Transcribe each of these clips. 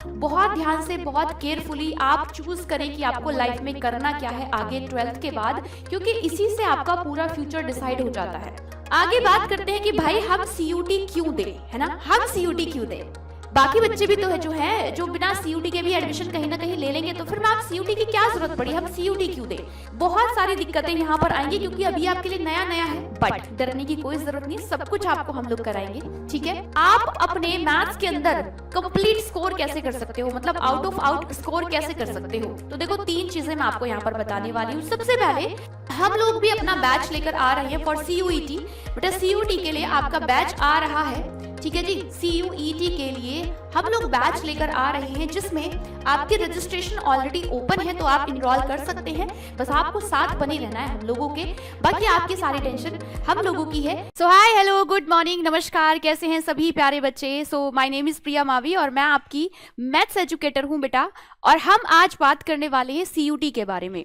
बहुत ध्यान से, बहुत केयरफुली आप चूज करें कि आपको लाइफ में करना क्या है आगे 12th के बाद, क्योंकि इसी से आपका पूरा फ्यूचर डिसाइड हो जाता है। आगे बात करते हैं कि भाई हम सीयूटी क्यों दें, है ना, हम सीयूटी क्यों दें। बाकी बच्चे भी तो है जो बिना सीयूटी के भी एडमिशन कहीं ना कहीं ले लेंगे, तो फिर आप सीयूटी की क्या जरूरत पड़ी, हम सीयूटी क्यों दें। बहुत सारी दिक्कतें यहाँ पर आएंगी क्योंकि अभी आपके लिए नया नया है, बट डरने की कोई जरूरत नहीं, सब कुछ आपको हम लोग कराएंगे, ठीक है। आप अपने मैथ्स के अंदर कंप्लीट स्कोर कैसे कर सकते हो, मतलब आउट ऑफ आउट स्कोर कैसे कर सकते हो, तो देखो 3 चीजें मैं आपको यहाँ पर बताने वाली हूँ। सबसे पहले हम लोग भी अपना बैच लेकर आ रहे हैं फॉर सीयूईटी। बेटा सीयूटी के लिए आपका बैच आ रहा है, ठीक है जी। सीयूईटी के लिए हम लोग बैच लेकर आ रहे हैं जिसमें आपकी रजिस्ट्रेशन ऑलरेडी ओपन है, तो आप इनरोल कर सकते हैं। बस आपको साथ बने रहना है हम लोगों के, बाकी आपकी सारी टेंशन हम लोगों की है। सो हाय, हेलो, गुड मॉर्निंग, नमस्कार, कैसे हैं सभी प्यारे बच्चे। सो माय नेम इज प्रिया मावी और मैं आपकी मैथ्स एजुकेटर हूँ बेटा, और हम आज बात करने वाले हैं सीयूटी के बारे में।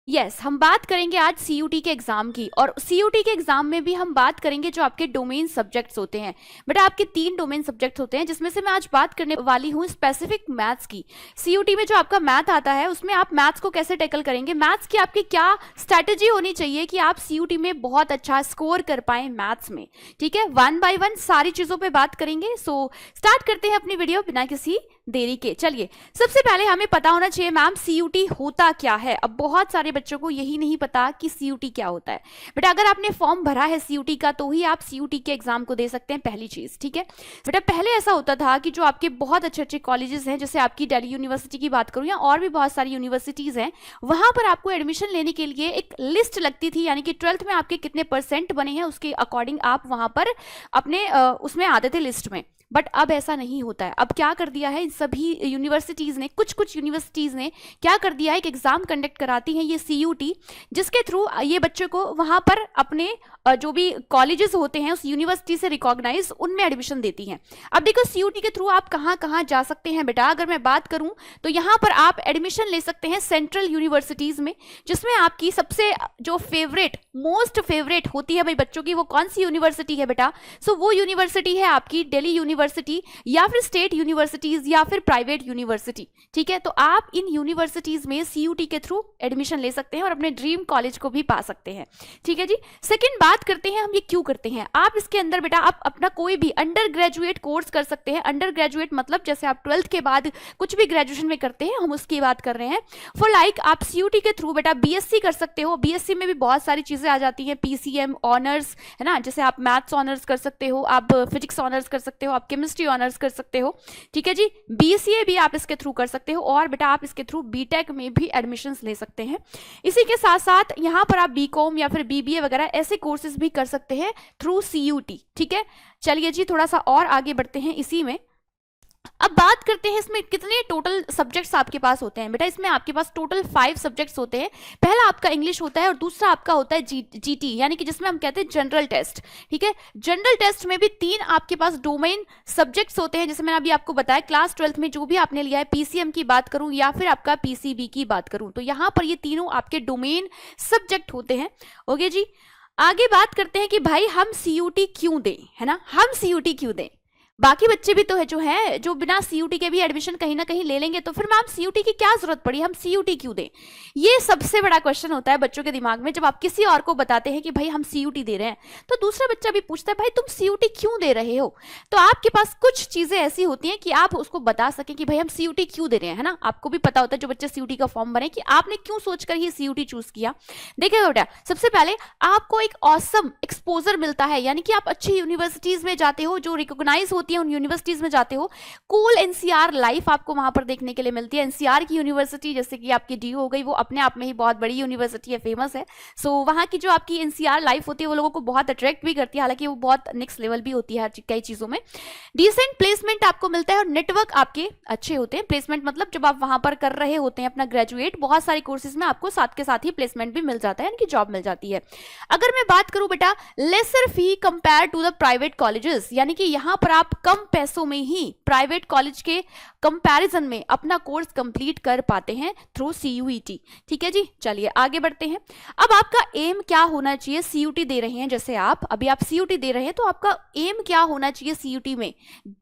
यस, हम बात करेंगे आज सीयूटी के एग्जाम की, और सीयूटी के एग्जाम में भी हम बात करेंगे जो आपके डोमेन सब्जेक्ट्स होते हैं। बेटा आपके 3 डोमेन सब्जेक्ट होते हैं, जिसमें से मैं आज बात करने वाली हूँ स्पेसिफिक मैथ्स की। सीयूटी में जो आपका मैथ आता है उसमें आप मैथ्स को कैसे टैकल करेंगे, मैथ्स की आपकी क्या स्ट्रैटेजी होनी चाहिए कि आप सीयूटी में बहुत अच्छा स्कोर कर पाए मैथ्स में, ठीक है। 1 बाय 1 सारी चीजों पर बात करेंगे। सो स्टार्ट करते हैं अपनी वीडियो बिना किसी देरी के। चलिए, सबसे पहले हमें पता होना चाहिए मैम सीयूटी होता क्या है। अब बहुत सारे बच्चों को यही नहीं पता कि सीयूटी क्या होता है। बेटा अगर आपने फॉर्म भरा है सीयूटी का तो ही आप सीयूटी के एग्जाम को दे सकते हैं, पहली चीज, ठीक है। बेटा पहले ऐसा होता था कि जो आपके बहुत अच्छे अच्छे कॉलेजेस हैं, जैसे आपकी दिल्ली यूनिवर्सिटी की बात करूं या और भी बहुत सारी यूनिवर्सिटीज हैं, वहां पर आपको एडमिशन लेने के लिए एक लिस्ट लगती थी, यानी कि 12th में आपके कितने % बने हैं उसके अकॉर्डिंग आप वहां पर अपने उसमें आते थे लिस्ट में। बट अब ऐसा नहीं होता है। अब क्या कर दिया है इन सभी यूनिवर्सिटीज ने, कुछ यूनिवर्सिटीज ने क्या कर दिया है, एक एग्जाम कंडक्ट कराती हैं ये सीयूटी, जिसके थ्रू ये बच्चों को वहां पर अपने जो भी कॉलेजेस होते हैं उस यूनिवर्सिटी से रिकॉग्नाइज उनमें एडमिशन देती हैं। अब देखो सीयूटी के थ्रू आप कहाँ कहाँ जा सकते हैं बेटा, अगर मैं बात करूं तो यहाँ पर आप एडमिशन ले सकते हैं सेंट्रल यूनिवर्सिटीज में, जिसमें आपकी सबसे जो फेवरेट, मोस्ट फेवरेट होती है भाई बच्चों की, वो कौन सी यूनिवर्सिटी है बेटा। सो वो यूनिवर्सिटी है आपकी दिल्ली यूनिवर्सिटी, या फिर स्टेट यूनिवर्सिटीज, या फिर प्राइवेट यूनिवर्सिटी, ठीक है। तो आप इन यूनिवर्सिटीज में सीयूटी के थ्रू एडमिशन ले सकते हैं और अपने ड्रीम कॉलेज को भी पा सकते हैं, ठीक है जी। सेकंड बात करते हैं हम ये क्यों करते हैं। आप इसके अंदर बेटा आप अपना कोई भी अंडर ग्रेजुएट कोर्स कर सकते हैं। अंडर ग्रेजुएट मतलब जैसे आप 12th के बाद कुछ भी ग्रेजुएशन में करते हैं, हम उसकी बात कर रहे हैं। फॉर लाइक आप सीयूटी के थ्रू बेटा बीएससी कर सकते हो। बीएससी में भी बहुत सारी चीजें आ जाती हैं, पीसीएम ऑनर्स, है ना, जैसे आप मैथ्स ऑनर्स कर सकते हो, आप फिजिक्स ऑनर्स कर सकते हो, आप केमिस्ट्री ऑनर्स कर सकते हो, ठीक है जी। बीसीए भी आप इसके थ्रू कर सकते हो, और बेटा आप इसके थ्रू बीटेक में भी एडमिशंस ले सकते हैं। इसी के साथ साथ यहाँ पर आप बीकॉम या फिर बीबीए वगैरह ऐसे कोर्सेज भी कर सकते हैं थ्रू सीयूटी, ठीक है। चलिए जी, थोड़ा सा और आगे बढ़ते हैं इसी में। अब बात करते हैं इसमें कितने टोटल सब्जेक्ट्स आपके पास होते हैं। बेटा इसमें आपके पास टोटल 5 सब्जेक्ट्स होते हैं। पहला आपका इंग्लिश होता है और दूसरा आपका होता है जीटी, यानी कि जिसमें हम कहते हैं जनरल टेस्ट, ठीक है। जनरल टेस्ट में भी 3 आपके पास डोमेन सब्जेक्ट्स होते हैं, जैसे मैंने अभी आपको बताया क्लास 12th में जो भी आपने लिया है, पीसीएम की बात करूं या फिर आपका पीसीबी की बात करूं, तो यहाँ पर ये तीनों आपके डोमेन सब्जेक्ट होते हैं। ओके जी, आगे बात करते हैं कि भाई हम सीयूटी क्यों दें, है ना, हम सीयूटी क्यों दें। बाकी बच्चे भी तो है जो बिना सीयूटी के भी एडमिशन कहीं ना कहीं ले लेंगे, तो फिर मैम सीयूटी की क्या जरूरत पड़ी, हम सीयूटी क्यों दें। ये सबसे बड़ा क्वेश्चन होता है बच्चों के दिमाग में। जब आप किसी और को बताते हैं कि भाई हम सीयूटी दे रहे हैं, तो दूसरा बच्चा भी पूछता है भाई तुम सीयूटी क्यों दे रहे हो। तो आपके पास कुछ चीजें ऐसी होती हैं कि आप उसको बता सकें कि भाई हम सीयूटी क्यों दे रहे हैं, है ना। आपको भी पता होता है जो बच्चे सीयूटी का फॉर्म भरे कि आपने क्यों सोचकर ये सीयूटी चूज किया। देखिए बेटा, सबसे पहले आपको एक ऑसम एक्सपोजर मिलता है, यानी कि आप अच्छी यूनिवर्सिटीज में जाते हो जो रिकॉग्नाइज होती है, उन यूनिवर्सिटीज में जाते हो। कूल एनसीआर लाइफ आपको वहां पर देखने के लिए मिलती है। एनसीआर की यूनिवर्सिटी जैसे कि आपकी डी हो गई, वो अपने आप में ही बहुत बड़ी यूनिवर्सिटी है, फेमस है। सो वहां की जो आपकी एनसीआर लाइफ होती है वो लोगों को बहुत अट्रैक्ट भी करती है, हालांकि वो बहुत नेक्स्ट लेवल भी होती है कई चीजों में। डिसेंट प्लेसमेंट आपको मिलता है और नेटवर्क आपके अच्छे होते हैं। प्लेसमेंट मतलब जब आप वहां पर कर रहे होते हैं अपना ग्रेजुएट, बहुत सारे कोर्सेज में आपको साथ के साथ ही प्लेसमेंट भी मिल जाता है, यानी कि जॉब मिल जाती है। अगर मैं बात करूं बेटा lesser fee compare to the private colleges, यानी कि यहाँ पर आप कम पैसों में ही प्राइवेट कॉलेज के कंपैरिजन में अपना कोर्स कंप्लीट कर पाते हैं थ्रू CUET। ठीक है जी, चलिए आगे बढ़ते हैं। अब आपका एम क्या होना चाहिए, CUT दे रहे हैं, जैसे आप CUT दे रहे हैं तो आपका एम क्या होना चाहिए CUT में,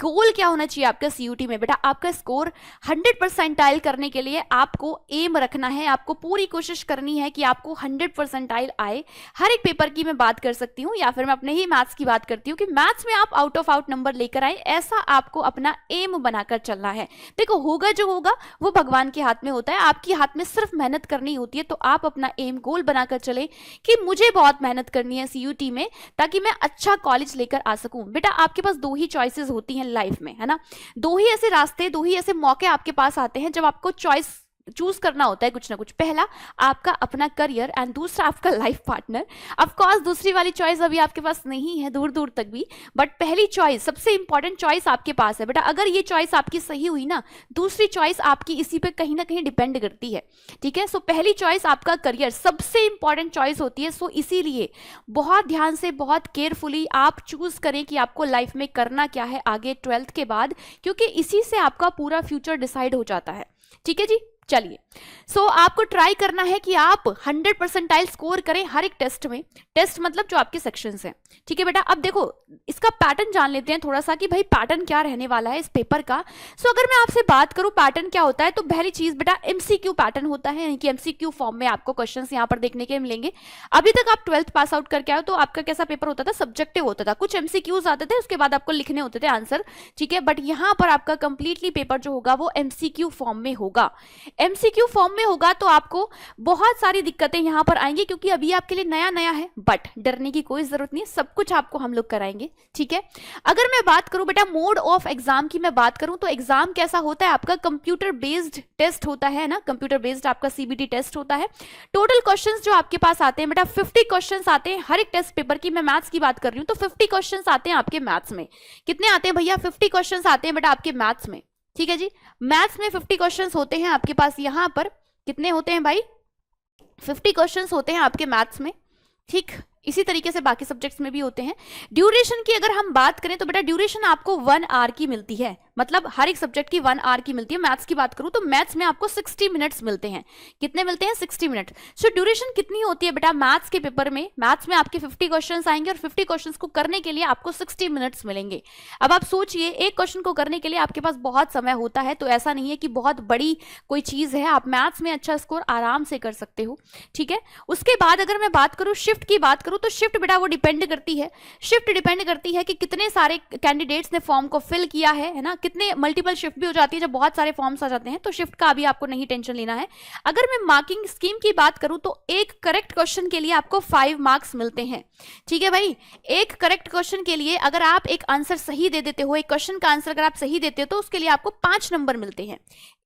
गोल क्या होना चाहिए आपका CUT में। बेटा आपका स्कोर 100% करने के लिए आपको एम रखना है, आपको पूरी कोशिश करनी है कि आपको 100% आए। हर एक पेपर की मैं बात कर सकती हूँ या फिर मैं अपने ही मैथ्स की बात करती हूँ कि मैथ्स में आप आउट ऑफ आउट नंबर लेकर आए, ऐसा आपको अपना एम बनाकर चलना है। देखो होगा जो होगा वो भगवान के हाथ में होता है, आपके हाथ में सिर्फ मेहनत करनी होती है। तो आप अपना एम गोल बनाकर चले कि मुझे बहुत मेहनत करनी है CUT में ताकि मैं अच्छा कॉलेज लेकर आ सकूं। बेटा आपके पास दो ही चॉइसेस होती हैं लाइफ में, है ना, दो ही ऐसे रास्ते, दो ही ऐसे मौके आपके पास आते हैं जब आपको चॉइस चूज करना होता है कुछ ना कुछ। पहला आपका अपना करियर एंड दूसरा आपका लाइफ पार्टनर। ऑफ कोर्स दूसरी वाली चॉइस अभी आपके पास नहीं है दूर दूर तक भी, बट पहली चॉइस, सबसे इंपॉर्टेंट चॉइस आपके पास है। बेटा अगर ये चॉइस आपकी सही हुई ना, दूसरी चॉइस आपकी इसी पे कहीं ना कहीं डिपेंड करती है। ठीक है, सो पहली चॉइस आपका करियर सबसे इंपॉर्टेंट चॉइस होती है। सो इसीलिए बहुत ध्यान से, बहुत केयरफुली आप चूज करें कि आपको लाइफ में करना क्या है आगे 12th के बाद, क्योंकि इसी से आपका पूरा फ्यूचर डिसाइड हो जाता है। ठीक है जी, चलिए आपको ट्राई करना है कि आप 100% स्कोर करें हर एक टेस्ट में। टेस्ट मतलब जो आपके सेक्शंस हैं। ठीक है बेटा, अब देखो इसका पैटर्न जान लेते हैं थोड़ा सा कि भाई पैटर्न क्या रहने वाला है इस पेपर का। अगर मैं आपसे बात करूं पैटर्न क्या होता है, तो पहली चीज बेटा MCQ पैटर्न होता है, यानी कि MCQ फॉर्म में आपको क्वेश्चंस यहाँ पर देखने के मिलेंगे। अभी तक आप 12th पास आउट करके आओ तो आपका कैसा पेपर होता था, सब्जेक्टिव होता था, कुछ MCQs आते थे, उसके बाद आपको लिखने होते थे आंसर। ठीक है, बट यहाँ पर आपका कंप्लीटली पेपर जो होगा वो MCQ फॉर्म में होगा। MCQ फॉर्म में होगा तो आपको बहुत सारी दिक्कतें यहां पर आएंगी, क्योंकि अभी आपके लिए नया नया है, बट डरने की कोई जरूरत नहीं है, सब कुछ आपको हम लोग कराएंगे। ठीक है, अगर मैं बात करूं बेटा मोड ऑफ एग्जाम की, मैं बात करूं तो एग्जाम कैसा होता है आपका, कंप्यूटर बेस्ड टेस्ट होता है ना, कंप्यूटर बेस्ड आपका CBT टेस्ट होता है। टोटल क्वेश्चंस जो आपके पास आते हैं बेटा 50 क्वेश्चंस आते हैं हर एक टेस्ट पेपर की। मैं मैथ्स की बात कर रही हूं तो 50 क्वेश्चंस आते हैं आपके मैथ्स में। कितने आते हैं भैया, 50 क्वेश्चंस आते हैं बेटा आपके मैथ्स में। ठीक है जी, मैथ्स में 50 क्वेश्चंस होते हैं आपके पास। यहां पर कितने होते हैं भाई, 50 क्वेश्चंस होते हैं आपके मैथ्स में। ठीक, इसी तरीके से बाकी सब्जेक्ट्स में भी होते हैं। ड्यूरेशन की अगर हम बात करें तो बेटा ड्यूरेशन आपको 1 आवर की मिलती है, मतलब हर एक सब्जेक्ट की 1 आवर की मिलती है। मैथ्स की बात करूं तो मैथ्स में आपको 60 मिनट्स मिलते हैं। कितने मिलते हैं, 60 मिनट। ड्यूरेशन कितनी होती है बेटा मैथ्स के पेपर में, मैथ्स में आपके 50 क्वेश्चंस आएंगे और 50 क्वेश्चंस को करने के लिए आपको 60 मिनट्स मिलेंगे। अब आप सोचिए एक क्वेश्चन को करने के लिए आपके पास बहुत समय होता है, तो ऐसा नहीं है कि बहुत बड़ी कोई चीज है, आप मैथ्स में अच्छा स्कोर आराम से कर सकते हो। ठीक है, उसके बाद अगर मैं बात करूं शिफ्ट की बात करूं तो शिफ्ट बेटा वो डिपेंड करती है, शिफ्ट डिपेंड करती है कि कितने सारे कैंडिडेट्स ने फॉर्म को फिल किया है ना, कितने मल्टीपल शिफ्ट भी हो जाती है जब बहुत सारे फॉर्म्स आ जाते हैं, तो शिफ्ट का अभी आपको नहीं टेंशन लेना है। अगर मैं मार्किंग स्कीम की बात करूं तो एक करेक्ट क्वेश्चन के लिए आपको 5 मार्क्स मिलते हैं। ठीक है भाई, एक करेक्ट क्वेश्चन के लिए अगर आप एक आंसर सही दे देते हो, एक क्वेश्चन का आंसर अगर आप सही देते हो तो उसके लिए आपको 5 नंबर मिलते हैं।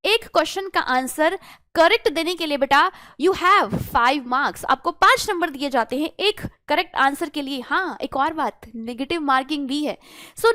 एक क्वेश्चन का आंसर करेक्ट देने के लिए बेटा यू हैव 5 मार्क्स, आपको 5 नंबर दिए जाते हैं एक करेक्ट आंसर के लिए। हाँ, एक और बात, नेगेटिव मार्किंग भी है।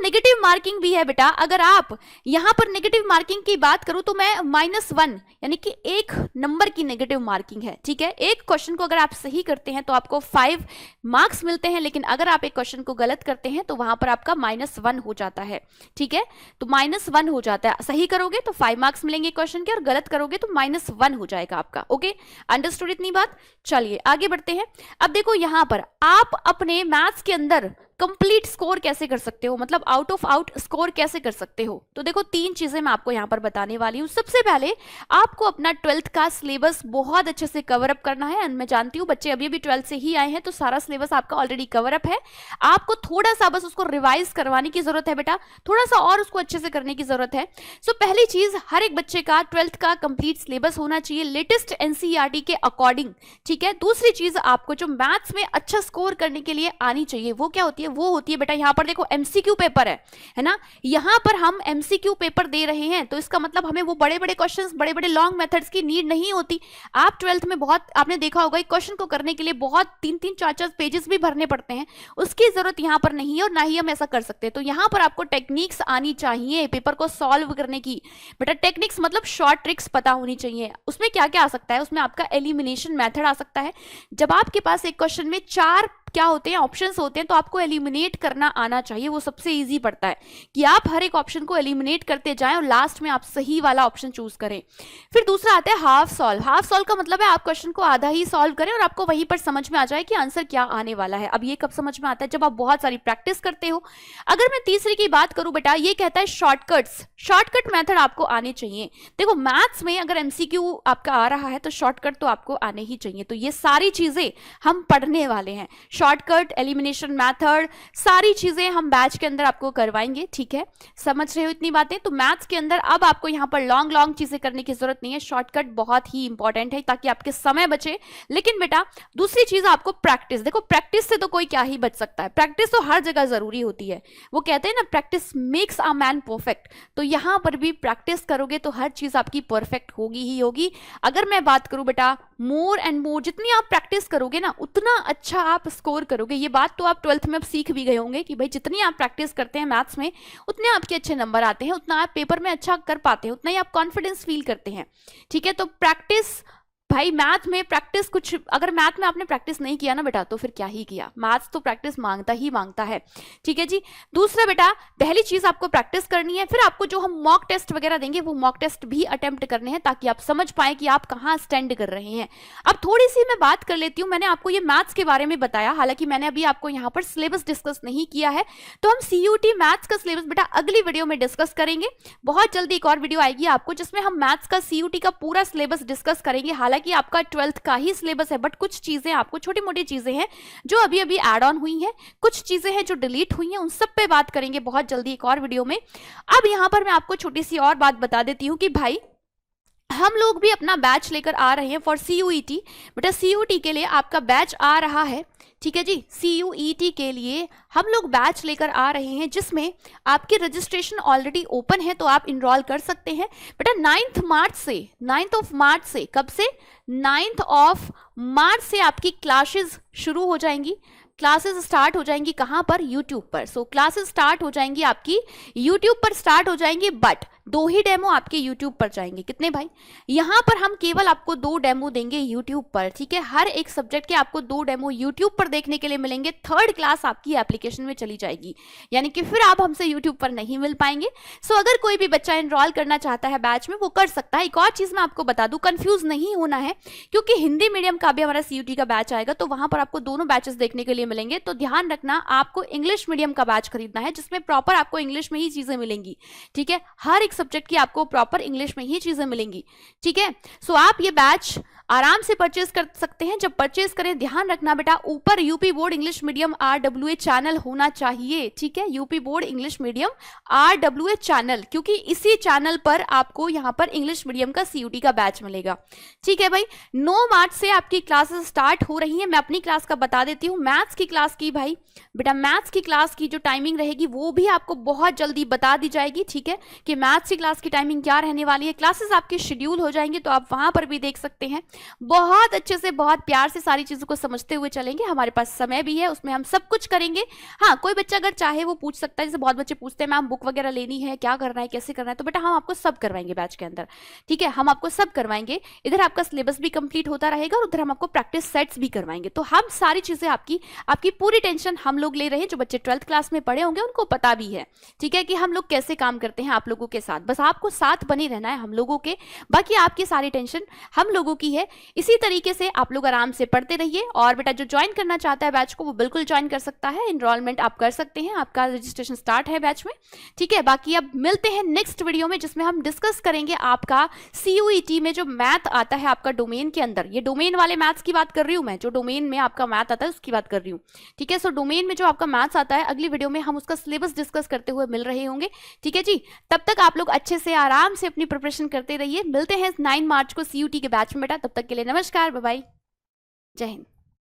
नेगेटिव मार्किंग भी है बेटा। अगर आप यहां पर नेगेटिव मार्किंग की बात करूं तो मैं -1 यानी कि 1 नंबर की नेगेटिव मार्किंग है। ठीक है, एक क्वेश्चन को अगर आप सही करते हैं तो आपको 5 मार्क्स मिलते हैं, लेकिन अगर आप एक क्वेश्चन को गलत करते हैं तो वहां पर आपका -1 हो जाता है। ठीक है, तो -1 हो जाता है। सही करोगे तो 5 मार्क्स मिलेंगे क्वेश्चन के, और गलत करोगे तो -1 हो जाएगा आपका। ओके, अंडरस्टूड इतनी बात। चलिए आगे बढ़ते हैं। अब देखो यहां पर आप अपने मैथ्स के अंदर कंप्लीट स्कोर कैसे कर सकते हो, मतलब आउट ऑफ आउट स्कोर कैसे कर सकते हो। तो देखो 3 चीजें मैं आपको यहां पर बताने वाली हूं। सबसे पहले आपको अपना 12th का सिलेबस बहुत अच्छे से कवर अप करना है। मैं जानती हूं बच्चे अभी 12th से ही आए हैं तो सारा सिलेबस आपका ऑलरेडी कवर अप है, आपको थोड़ा सा बस उसको रिवाइज करवाने की जरूरत है बेटा, थोड़ा सा और उसको अच्छे से करने की जरूरत है। पहली चीज, हर एक बच्चे का 12th का कंप्लीट सिलेबस होना चाहिए लेटेस्ट NCERT के अकॉर्डिंग। ठीक है, दूसरी चीज आपको जो मैथ्स में अच्छा स्कोर करने के लिए आनी चाहिए वो क्या होती है, वो होती है बेटा यहां पर देखो MCQ पेपर है ना, यहां पर हम MCQ पेपर दे रहे हैं तो इसका मतलब हमें वो बड़े बड़े क्वेश्चंस, बड़े बड़े लॉन्ग मेथड्स की नीड नहीं होती। आप 12th में बहुत आपने देखा होगा एक क्वेश्चन को करने के लिए बहुत 3-3 4-4 पेजेस भी भरने पड़ते हैं, उसकी जरूरत यहां पर नहीं है और ना ही हम ऐसा कर सकते। तो यहां पर आपको टेक्निक्स आनी चाहिए पेपर को सॉल्व करने की। बेटा टेक्निक्स मतलब शॉर्ट ट्रिक्स पता होनी चाहिए। उसमें क्या क्या आ सकता है, उसमें आपका एलिमिनेशन मेथड आ सकता है। जब आपके पास एक क्वेश्चन में 4 क्या होते हैं, ऑप्शंस होते हैं, तो आपको एलिमिनेट करना आना चाहिए। वो सबसे इजी पड़ता है कि आप हर एक ऑप्शन को एलिमिनेट करते जाएं और लास्ट में आप सही वाला ऑप्शन चूज करें। फिर दूसरा आता है हाफ सॉल्व। हाफ सॉल्व का मतलब है आप क्वेश्चन को आधा ही सॉल्व करें और आपको वहीं पर समझ में आ जाए कि आंसर क्या आने वाला है। अब ये कब समझ में आता है, जब आप बहुत सारी प्रैक्टिस करते हो। अगर मैं तीसरे की बात करूं बेटा, ये कहता है शॉर्टकट्स। शॉर्टकट मेथड आपको आने चाहिए। देखो मैथ्स में अगर एमसीक्यू आपका आ रहा है तो शॉर्टकट तो आपको आने ही चाहिए। तो ये सारी चीजें हम पढ़ने वाले हैं, शॉर्टकट, एलिमिनेशन मेथड, सारी चीजें हम बैच के अंदर आपको करवाएंगे। ठीक है, समझ रहे हो इतनी बातें। तो मैथ्स के अंदर अब आपको यहाँ पर लॉन्ग लॉन्ग चीजें करने की जरूरत नहीं है, शॉर्टकट बहुत ही इंपॉर्टेंट है ताकि आपके समय बचे। लेकिन बेटा दूसरी चीज आपको प्रैक्टिस, देखो प्रैक्टिस से तो कोई क्या ही बच सकता है, प्रैक्टिस तो हर जगह जरूरी होती है। वो कहते हैं ना practice makes a man perfect, तो यहाँ पर भी प्रैक्टिस करोगे तो हर चीज आपकी परफेक्ट होगी ही होगी। अगर मैं बात करूं बेटा मोर एंड मोर, जितनी आप प्रैक्टिस करोगे ना उतना अच्छा आप स्कोर करोगे। ये बात तो आप 12th में अब सीख भी गए होंगे कि भाई जितनी आप प्रैक्टिस करते हैं मैथ्स में उतने आपके अच्छे नंबर आते हैं, उतना आप पेपर में अच्छा कर पाते हैं, उतना ही आप कॉन्फिडेंस फील करते हैं। ठीक है, तो प्रैक्टिस भाई, मैथ में प्रैक्टिस कुछ, अगर मैथ में आपने प्रैक्टिस नहीं किया ना बेटा तो फिर क्या ही किया। मैथ्स तो प्रैक्टिस मांगता ही मांगता है। ठीक है जी। दूसरा बेटा पहली चीज आपको प्रैक्टिस करनी है, फिर आपको जो हम मॉक टेस्ट वगैरह देंगे वो मॉक टेस्ट भी अटेम्प्ट करने हैं ताकि आप समझ पाए कि आप कहाँ स्टैंड कर रहे हैं। अब थोड़ी सी मैं बात कर लेती हूँ, मैंने आपको ये मैथ्स के बारे में बताया, हालांकि मैंने अभी आपको यहाँ पर सिलेबस डिस्कस नहीं किया है, तो हम CUT मैथ्स का सिलेबस बेटा अगली वीडियो में डिस्कस करेंगे। बहुत जल्दी एक और वीडियो आएगी आपको जिसमें हम मैथ्स का CUT का पूरा सिलेबस डिस्कस करेंगे। हालांकि आपका 12th का ही सिलेबस है, बट कुछ चीजें आपको, छोटी मोटी चीजें हैं जो अभी अभी ऐड ऑन हुई हैं, कुछ चीजें हैं जो डिलीट हुई हैं, उन सब पे बात करेंगे बहुत जल्दी एक और वीडियो में। अब यहां पर मैं आपको छोटी सी और बात बता देती हूं कि भाई हम लोग भी अपना बैच लेकर आ रहे हैं फॉर CUET। बेटा CUT के लिए आपका बैच आ रहा है। ठीक है जी, CUET के लिए हम लोग बैच लेकर आ रहे हैं जिसमें आपकी रजिस्ट्रेशन ऑलरेडी ओपन है, तो आप इनरोल कर सकते हैं। बेटा 9th ऑफ मार्च से, कब से, 9th ऑफ मार्च से आपकी क्लासेस शुरू हो जाएंगी। क्लासेस स्टार्ट हो जाएंगी कहां पर, यूट्यूब पर। सो क्लासेस स्टार्ट हो जाएंगी आपकी यूट्यूब पर स्टार्ट हो जाएंगी, बट 2 ही डेमो आपके यूट्यूब पर जाएंगे। कितने भाई, यहां पर हम केवल आपको 2 डेमो देंगे यूट्यूब पर। ठीक है, हर एक सब्जेक्ट के आपको 2 डेमो यूट्यूब पर देखने के लिए मिलेंगे। 3rd क्लास आपकी एप्लीकेशन में चली जाएगी, यानी कि फिर आप हमसे यूट्यूब पर नहीं मिल पाएंगे। सो अगर कोई भी बच्चा एनरोल करना चाहता है बैच में वो कर सकता है। एक और चीज मैं आपको बता दूं, कंफ्यूज नहीं होना है, क्योंकि हिंदी मीडियम का भी हमारा CUT का बैच आएगा तो वहां पर आपको दोनों बैचेस देखने के लिए मिलेंगे। तो ध्यान रखना आपको इंग्लिश मीडियम का बैच खरीदना है जिसमें प्रॉपर आपको इंग्लिश में ही चीजें मिलेंगी। ठीक है, हर एक सब्जेक्ट की आपको प्रॉपर इंग्लिश में ही चीजें मिलेंगी। ठीक है, सो आप ये बैच आराम से परचेज कर सकते हैं। जब परचेज करें ध्यान रखना बेटा ऊपर UP board English medium RWA channel होना चाहिए। ठीक है, UP board English medium RWA channel, क्योंकि इसी चैनल पर आपको यहाँ पर इंग्लिश मीडियम का CUT का बैच मिलेगा। ठीक है भाई, 9 मार्च से आपकी क्लासेस स्टार्ट हो रही है। मैं अपनी क्लास का बता देती हूँ, मैथ्स की क्लास की भाई बेटा, मैथ्स की क्लास की जो टाइमिंग रहेगी वो भी आपको बहुत जल्दी बता दी जाएगी। ठीक है, कि मैथ्स की क्लास की टाइमिंग क्या रहने वाली है। क्लासेस आपकी शेड्यूल हो जाएंगे तो आप वहां पर भी देख सकते हैं। बहुत अच्छे से, बहुत प्यार से सारी चीजों को समझते हुए चलेंगे। हमारे पास समय भी है, उसमें हम सब कुछ करेंगे। हाँ, कोई बच्चा अगर चाहे वो पूछ सकता है, जैसे बहुत बच्चे पूछते हैं मैम बुक वगैरह लेनी है, क्या करना है, कैसे करना है, तो बेटा हम आपको सब करवाएंगे बैच के अंदर। ठीक है, हम आपको सब करवाएंगे। इधर आपका सिलेबस भी कंप्लीट होता रहेगा और उधर हम आपको प्रैक्टिस सेट्स भी करवाएंगे। तो हम सारी चीजें आपकी पूरी टेंशन हम लोग ले रहे हैं। जो बच्चे 12th क्लास में पढ़े होंगे उनको पता भी है। ठीक है, कि हम लोग कैसे काम करते हैं आप लोगों के साथ, बस आपको साथ बने रहना है हम लोगों के, बाकी आपकी सारी टेंशन हम लोगों की है। इसी तरीके से आप लोग आराम से पढ़ते रहिए। और बेटा जो ज्वाइन करना चाहता है बैच को वो बिल्कुल ज्वाइन कर सकता है, इनरोलमेंट आप कर सकते हैं, आपका रजिस्ट्रेशन स्टार्ट है बैच में। ठीक है, बाकी अब मिलते हैं नेक्स्ट वीडियो में जिसमें हम डिस्कस करेंगे आपका CUET में जो मैथ आता है आपका डोमेन के अंदर। ये डोमेन वाले मैथ्स की बात कर रही हूं मैं, जो डोमेन में आपका मैथ आता है उसकी बात कर रही हूँ। ठीक है, सो डोमेन में जो आपका मैथ्स आता है अगली वीडियो में हम उसका सिलेबस डिस्कस करते हुए मिल रहे होंगे। ठीक है जी, तब तक आप लोग अच्छे से आराम से अपनी प्रिपरेशन करते रहिए। मिलते हैं 9 मार्च को CUT के बैच में बेटा, तब तक के लिए नमस्कार, बाय बाय, जय हिंद।